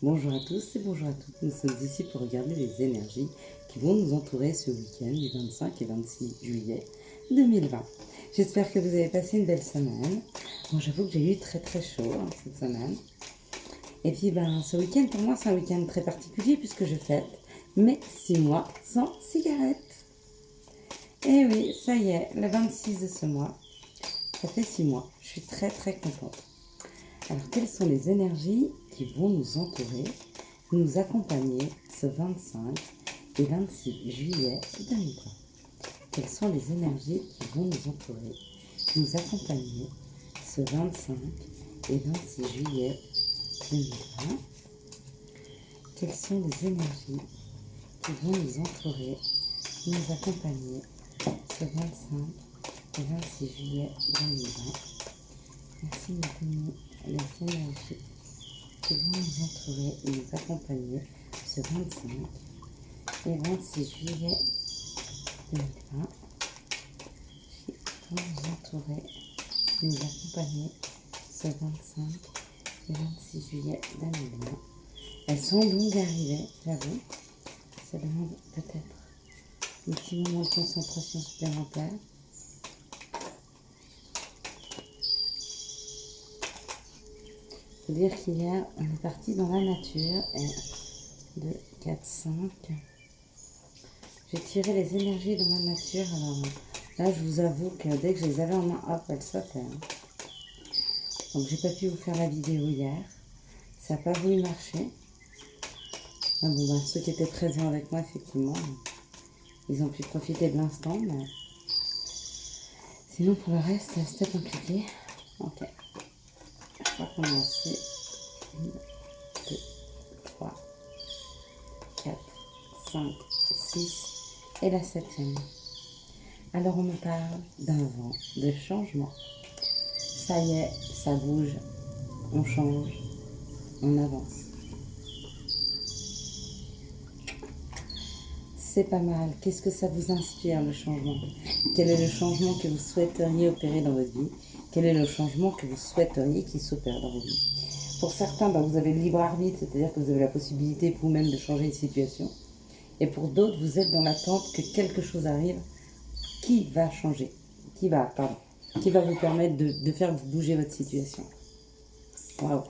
Bonjour à tous et bonjour à toutes, nous sommes ici pour regarder les énergies qui vont nous entourer ce week-end du 25 et 26 juillet 2020. J'espère que vous avez passé une belle semaine. Bon, j'avoue que j'ai eu très chaud cette semaine. Et puis ce week-end pour moi c'est un week-end très particulier puisque je fête mes 6 mois sans cigarette. Et oui, ça y est, le 26 de ce mois, ça fait 6 mois. Je suis très contente. Alors, quelles sont les énergies qui vont nous entourer, nous accompagner ce 25 et 26 juillet 2020 ? Quelles sont les énergies qui vont nous entourer, nous accompagner ce 25 et 26 juillet 2020 ? Quelles sont les énergies qui vont nous entourer, nous accompagner ce 25 et 26 juillet 2020 ? Merci de nous donner les énergies qui vont nous entourer et nous accompagner ce 25 et 26 juillet 2020. Qui vont nous entourer, nous accompagner ce 25 et 26 juillet 2020. Elles sont longues à arriver, j'avoue. Ça demande peut-être un petit moment de concentration supplémentaire. Il faut dire qu'hier, on est parti dans la nature et 2, 4, 5. J'ai tiré les énergies de ma nature. Alors là, je vous avoue que dès que je les avais en main, hop, elles sautaient. Donc, j'ai pas pu vous faire la vidéo hier. Ça n'a pas voulu marcher. Ah bon, ceux qui étaient présents avec moi, effectivement, ils ont pu profiter de l'instant. Mais sinon, pour le reste, c'était compliqué. Ok. On va commencer. 1, 2, 3, 4, 5, 6 et la 7e. Alors on me parle d'un vent de changement. Ça y est, ça bouge, on change, on avance. C'est pas mal. Qu'est-ce que ça vous inspire, le changement ? Quel est le changement que vous souhaiteriez opérer dans votre vie ? Quel est le changement que vous souhaiteriez qu'il s'opère dans votre vie ? Pour certains, vous avez le libre arbitre, c'est-à-dire que vous avez la possibilité vous-même de changer une situation. Et pour d'autres, vous êtes dans l'attente que quelque chose arrive qui va changer, qui va vous permettre de faire bouger votre situation. Waouh !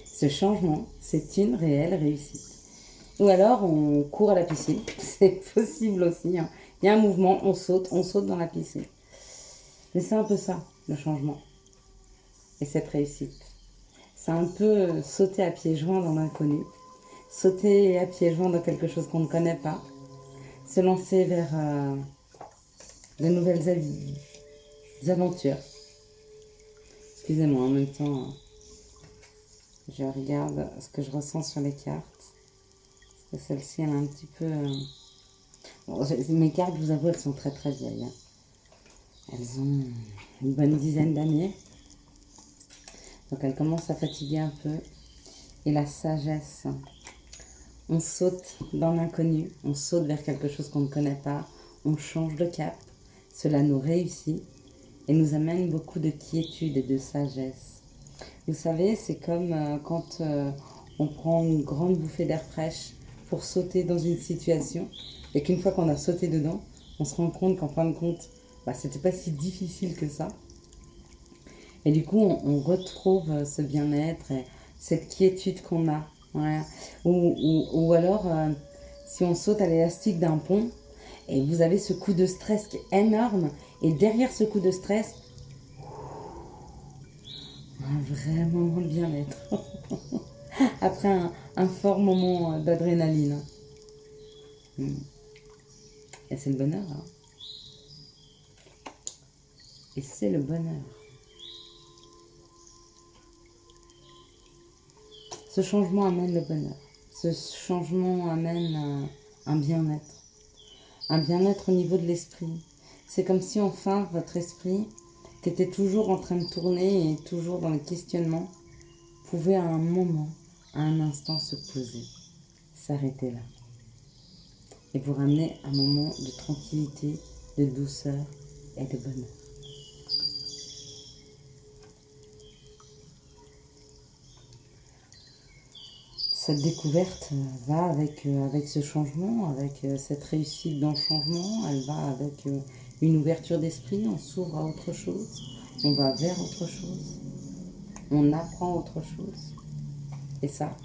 Ce changement, c'est une réelle réussite. Ou alors, on court à la piscine. C'est possible aussi. Hein. Il y a un mouvement, on saute dans la piscine. Mais c'est un peu ça, le changement. Et cette réussite. C'est un peu sauter à pieds joints dans l'inconnu. Sauter à pieds joints dans quelque chose qu'on ne connaît pas. Se lancer vers de nouvelles aventures. Excusez-moi, en même temps, je regarde ce que je ressens sur les cartes. Parce que celle-ci, elle a un petit peu... Bon, mes cartes, je vous avoue, elles sont très vieilles. Hein. Elles ont une bonne dizaine d'années. Donc elles commencent à fatiguer un peu. Et la sagesse. On saute dans l'inconnu. On saute vers quelque chose qu'on ne connaît pas. On change de cap. Cela nous réussit. Et nous amène beaucoup de quiétude et de sagesse. Vous savez, c'est comme quand on prend une grande bouffée d'air fraîche pour sauter dans une situation et qu'une fois qu'on a sauté dedans, on se rend compte qu'en fin de compte, c'était pas si difficile que ça. Et du coup, on retrouve ce bien-être et cette quiétude qu'on a. Voilà. Ou alors, si on saute à l'élastique d'un pont et vous avez ce coup de stress qui est énorme et derrière ce coup de stress, un vrai moment de bien-être. Après un fort moment d'adrénaline. Et c'est le bonheur. Hein. Et c'est le bonheur. Ce changement amène le bonheur. Ce changement amène un bien-être. Un bien-être au niveau de l'esprit. C'est comme si enfin votre esprit, qui était toujours en train de tourner et toujours dans le questionnement, pouvait à un moment, à un instant se poser, s'arrêter là. Et vous ramener un moment de tranquillité, de douceur et de bonheur. cette découverte va avec ce changement, avec cette réussite dans le changement, elle va avec une ouverture d'esprit, on s'ouvre à autre chose, on va vers autre chose, on apprend autre chose. Et ça,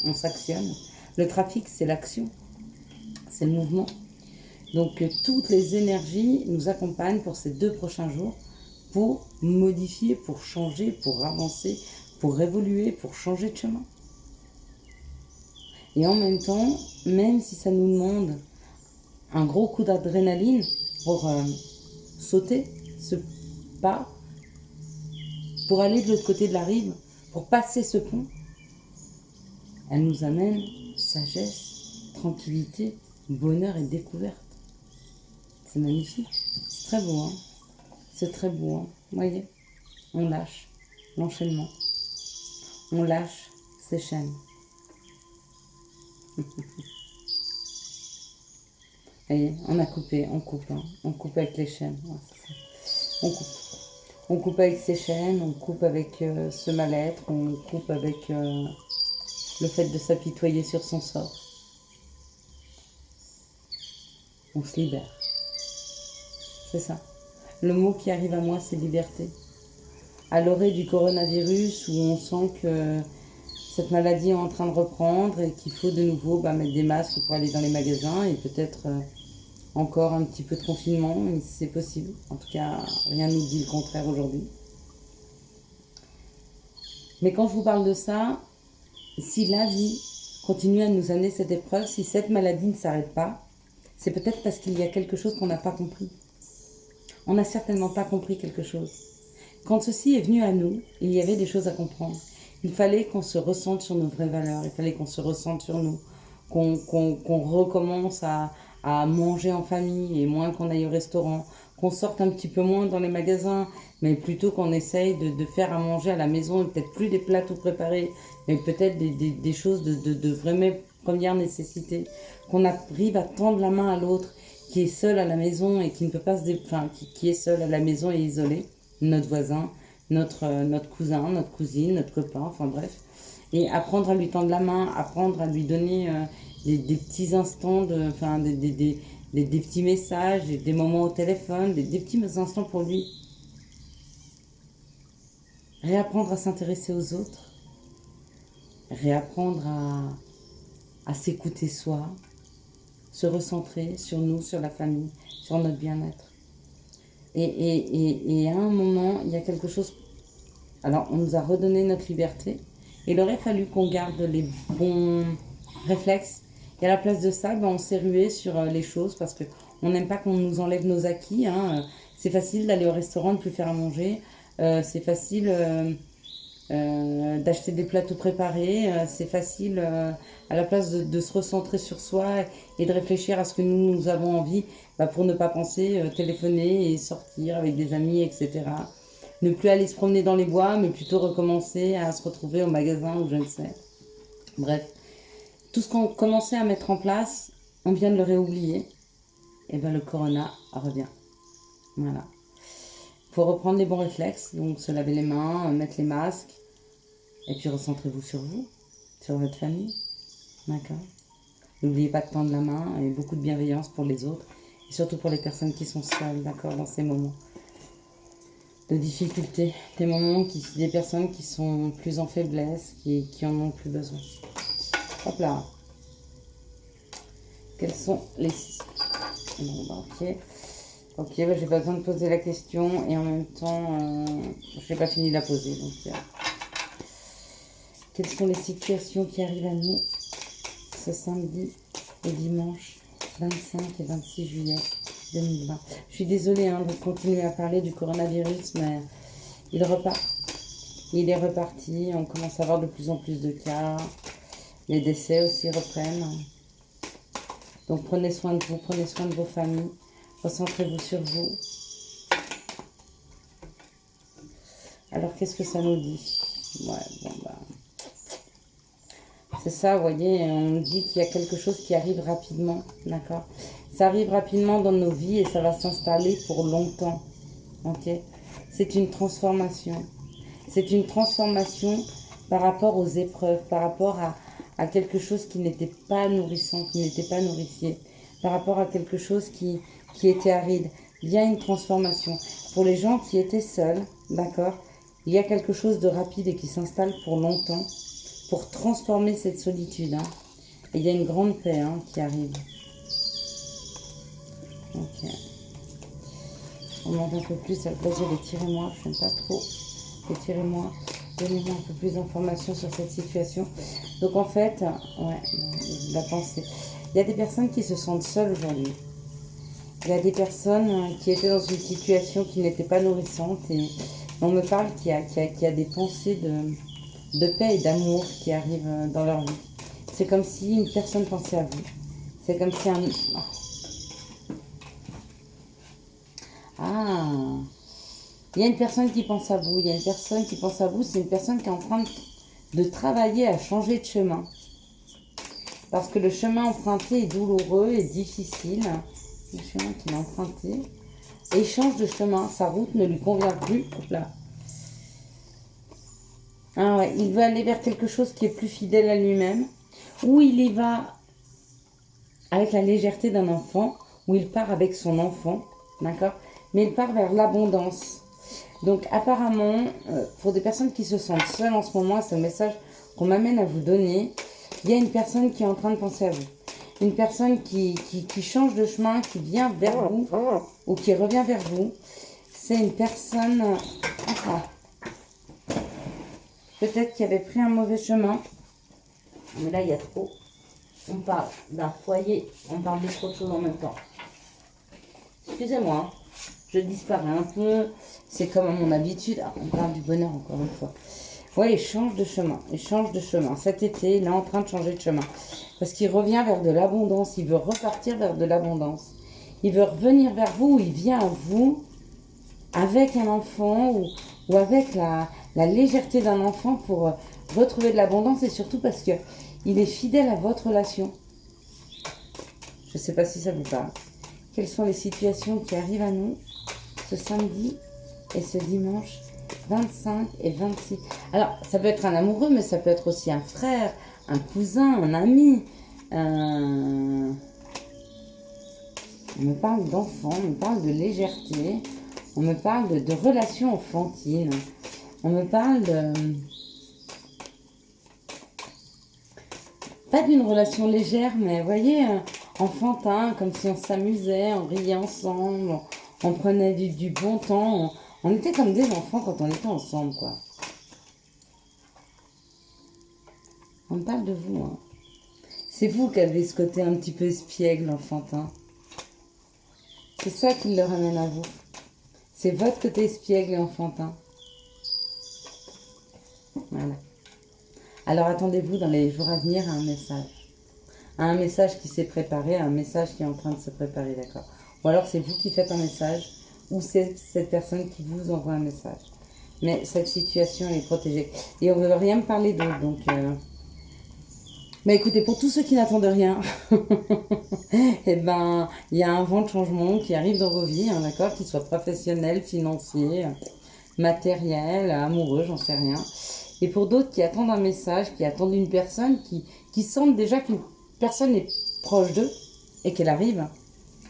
on s'actionne. Le trafic, c'est l'action, c'est le mouvement. Donc toutes les énergies nous accompagnent pour ces 2 prochains jours pour modifier, pour changer, pour avancer, pour évoluer, pour changer de chemin. Et en même temps, même si ça nous demande un gros coup d'adrénaline pour sauter ce pas, pour aller de l'autre côté de la rive, pour passer ce pont, elle nous amène sagesse, tranquillité, bonheur et découverte. C'est magnifique. C'est très beau, hein. C'est très beau, hein. Vous voyez, on lâche l'enchaînement. On lâche ces chaînes. Vous voyez, on a coupé, on coupe, hein. On coupe avec les chaînes. Ouais, c'est ça. On coupe. On coupe avec ces chaînes, on coupe avec ce mal-être, on coupe avec le fait de s'apitoyer sur son sort. On se libère. C'est ça. Le mot qui arrive à moi, c'est liberté. À l'orée du coronavirus, où on sent que cette maladie est en train de reprendre et qu'il faut de nouveau mettre des masques pour aller dans les magasins et peut-être encore un petit peu de confinement, c'est possible. En tout cas, rien ne nous dit le contraire aujourd'hui. Mais quand je vous parle de ça, si la vie continue à nous amener cette épreuve, si cette maladie ne s'arrête pas, c'est peut-être parce qu'il y a quelque chose qu'on n'a pas compris. On n'a certainement pas compris quelque chose. Quand ceci est venu à nous, il y avait des choses à comprendre. Il fallait qu'on se ressente sur nos vraies valeurs, il fallait qu'on se ressente sur nous, qu'on recommence à manger en famille et moins qu'on aille au restaurant, qu'on sorte un petit peu moins dans les magasins, mais plutôt qu'on essaye de faire à manger à la maison, et peut-être plus des plats tout préparés, mais peut-être des choses de vraiment première nécessité, qu'on arrive à tendre la main à l'autre qui est seul à la maison et qui ne peut pas qui est seul à la maison et isolé, notre voisin, notre cousin, notre cousine, notre copain, enfin bref, et apprendre à lui tendre la main, apprendre à lui donner des petits instants, des petits messages, des moments au téléphone, des petits instants pour lui. Réapprendre à s'intéresser aux autres, réapprendre à s'écouter soi, se recentrer sur nous, sur la famille, sur notre bien-être. Et à un moment, il y a quelque chose... Alors, on nous a redonné notre liberté. Il aurait fallu qu'on garde les bons réflexes. Et à la place de ça, on s'est rué sur les choses parce qu'on n'aime pas qu'on nous enlève nos acquis. Hein. C'est facile d'aller au restaurant, de plus faire à manger. C'est facile d'acheter des plats tout préparés. C'est facile, à la place de se recentrer sur soi et de réfléchir à ce que nous avons envie, pour ne pas penser, téléphoner et sortir avec des amis, etc. Ne plus aller se promener dans les bois, mais plutôt recommencer à se retrouver au magasin ou je ne sais. Bref, tout ce qu'on commençait à mettre en place, on vient de le réoublier. Et le corona revient. Voilà. Il faut reprendre les bons réflexes, donc se laver les mains, mettre les masques, et puis recentrez-vous sur vous, sur votre famille. D'accord ? N'oubliez pas de tendre la main et beaucoup de bienveillance pour les autres, et surtout pour les personnes qui sont seules, d'accord, dans ces moments de difficulté, des personnes qui sont plus en faiblesse, qui en ont plus besoin. Hop là. Quels sont les... Bon, ok. Ok, j'ai pas besoin de poser la question et en même temps, je n'ai pas fini de la poser. Donc, quelles sont les situations qui arrivent à nous ce samedi et dimanche 25 et 26 juillet 2020. Je suis désolée de continuer à parler du coronavirus, mais il repart. Il est reparti, on commence à avoir de plus en plus de cas. Les décès aussi reprennent. Donc prenez soin de vous, prenez soin de vos familles. Recentrez-vous sur vous. Alors qu'est-ce que ça nous dit? C'est ça, vous voyez, on dit qu'il y a quelque chose qui arrive rapidement, d'accord? Ça arrive rapidement dans nos vies et ça va s'installer pour longtemps, ok? C'est une transformation. C'est une transformation par rapport aux épreuves, par rapport à quelque chose qui n'était pas nourrissant, qui n'était pas nourricier, par rapport à quelque chose qui était aride. Il y a une transformation. Pour les gens qui étaient seuls, d'accord, il y a quelque chose de rapide et qui s'installe pour longtemps, pour transformer cette solitude. Hein. Et il y a une grande paix hein, qui arrive. Ok. On demande un peu plus, à le plaisir, étirez-moi, je n'aime pas trop. Étirez-moi, donnez-moi un peu plus d'informations sur cette situation. Donc en fait, ouais, la pensée. Il y a des personnes qui se sentent seules aujourd'hui. Il y a des personnes qui étaient dans une situation qui n'était pas nourrissante et on me parle qu'il y a des pensées de paix et d'amour qui arrivent dans leur vie. C'est comme si une personne pensait à vous. C'est comme si un... Ah, il y a une personne qui pense à vous. Il y a une personne qui pense à vous. C'est une personne qui est en train de travailler à changer de chemin. Parce que le chemin emprunté est douloureux et difficile. Le chemin qu'il a emprunté. Et il change de chemin. Sa route ne lui convient plus. Hop là. Ah ouais, il veut aller vers quelque chose qui est plus fidèle à lui-même. Ou il y va avec la légèreté d'un enfant. Ou il part avec son enfant. D'accord ? Mais il part vers l'abondance. Donc apparemment, pour des personnes qui se sentent seules en ce moment, c'est le message qu'on m'amène à vous donner. Il y a une personne qui est en train de penser à vous. Une personne qui change de chemin, qui vient vers vous ou qui revient vers vous. C'est une personne peut-être qui avait pris un mauvais chemin. Mais là, il y a trop. On parle d'un foyer, on parle de trop de choses en même temps. Excusez-moi, je disparais un peu. C'est comme à mon habitude. Ah, on parle du bonheur encore une fois. Ouais, il change de chemin. Il change de chemin. Cet été, il est en train de changer de chemin. Parce qu'il revient vers de l'abondance. Il veut repartir vers de l'abondance. Il veut revenir vers vous. Il vient à vous avec un enfant ou avec la légèreté d'un enfant pour retrouver de l'abondance. Et surtout parce qu'il est fidèle à votre relation. Je ne sais pas si ça vous parle. Quelles sont les situations qui arrivent à nous ce samedi et ce dimanche 25 et 26. Alors, ça peut être un amoureux, mais ça peut être aussi un frère, un cousin, un ami. On me parle d'enfants, on me parle de légèreté, on me parle de relations enfantines, on me parle de... Pas d'une relation légère, mais vous voyez, enfantin, comme si on s'amusait, on riait ensemble, on prenait du bon temps, on était comme des enfants quand on était ensemble, quoi. On me parle de vous, hein. C'est vous qui avez ce côté un petit peu espiègle, enfantin. C'est ça qui le ramène à vous. C'est votre côté espiègle et enfantin. Voilà. Alors attendez-vous dans les jours à venir à un message. À un message qui s'est préparé, à un message qui est en train de se préparer, d'accord. Ou alors c'est vous qui faites un message, ou c'est cette personne qui vous envoie un message. Mais cette situation elle est protégée. Et on ne veut rien me parler d'autre, donc... Mais écoutez, pour tous ceux qui n'attendent rien, eh ben, il y a un vent de changement qui arrive dans vos vies, hein, d'accord, qu'il soit professionnel, financier, matériel, amoureux, j'en sais rien. Et pour d'autres qui attendent un message, qui attendent une personne, qui sentent déjà qu'une personne est proche d'eux et qu'elle arrive,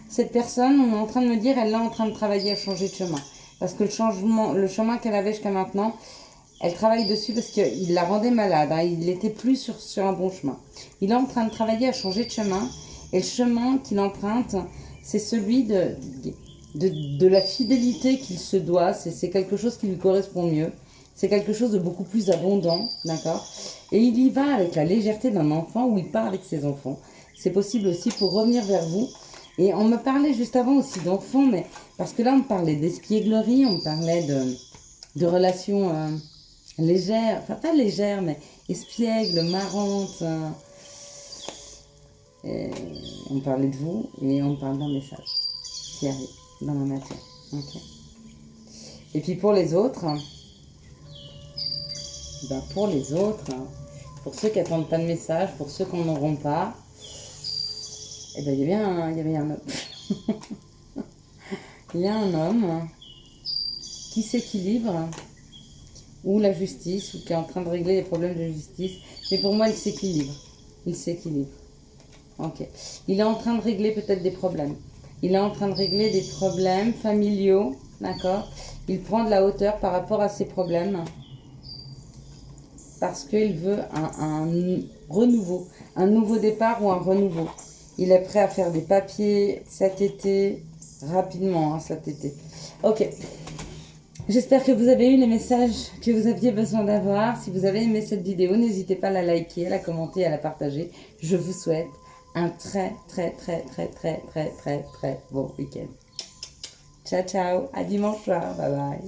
cette personne, on est en train de me dire, elle est en train de travailler à changer de chemin. Parce que le chemin qu'elle avait jusqu'à maintenant, elle travaille dessus parce qu'il la rendait malade, hein, il n'était plus sur un bon chemin. Il est en train de travailler à changer de chemin, et le chemin qu'il emprunte, c'est celui de la fidélité qu'il se doit, c'est quelque chose qui lui correspond mieux, c'est quelque chose de beaucoup plus abondant, d'accord. Et il y va avec la légèreté d'un enfant, ou il part avec ses enfants. C'est possible aussi pour revenir vers vous. Et on me parlait juste avant aussi d'enfants, mais parce que là on me parlait d'espièglerie, on me parlait de relations... légère, enfin pas légère, mais espiègle, marrante. On parlait de vous et on parle d'un message qui arrive dans la matière. Okay. Et puis pour les autres, pour ceux qui n'attendent pas de message, pour ceux qui n'en auront pas, eh ben, il y a bien un homme. Il y a un homme qui s'équilibre, ou la justice, ou qui est en train de régler les problèmes de justice. Mais pour moi, il s'équilibre. Il s'équilibre. Ok. Il est en train de régler peut-être des problèmes. Il est en train de régler des problèmes familiaux. D'accord? Il prend de la hauteur par rapport à ses problèmes. Parce qu'il veut un renouveau. Un nouveau départ ou un renouveau. Il est prêt à faire des papiers cet été. Rapidement, hein, cet été. Ok. J'espère que vous avez eu les messages que vous aviez besoin d'avoir. Si vous avez aimé cette vidéo, n'hésitez pas à la liker, à la commenter, à la partager. Je vous souhaite un très bon week-end. Ciao, ciao. À dimanche soir. Bye bye.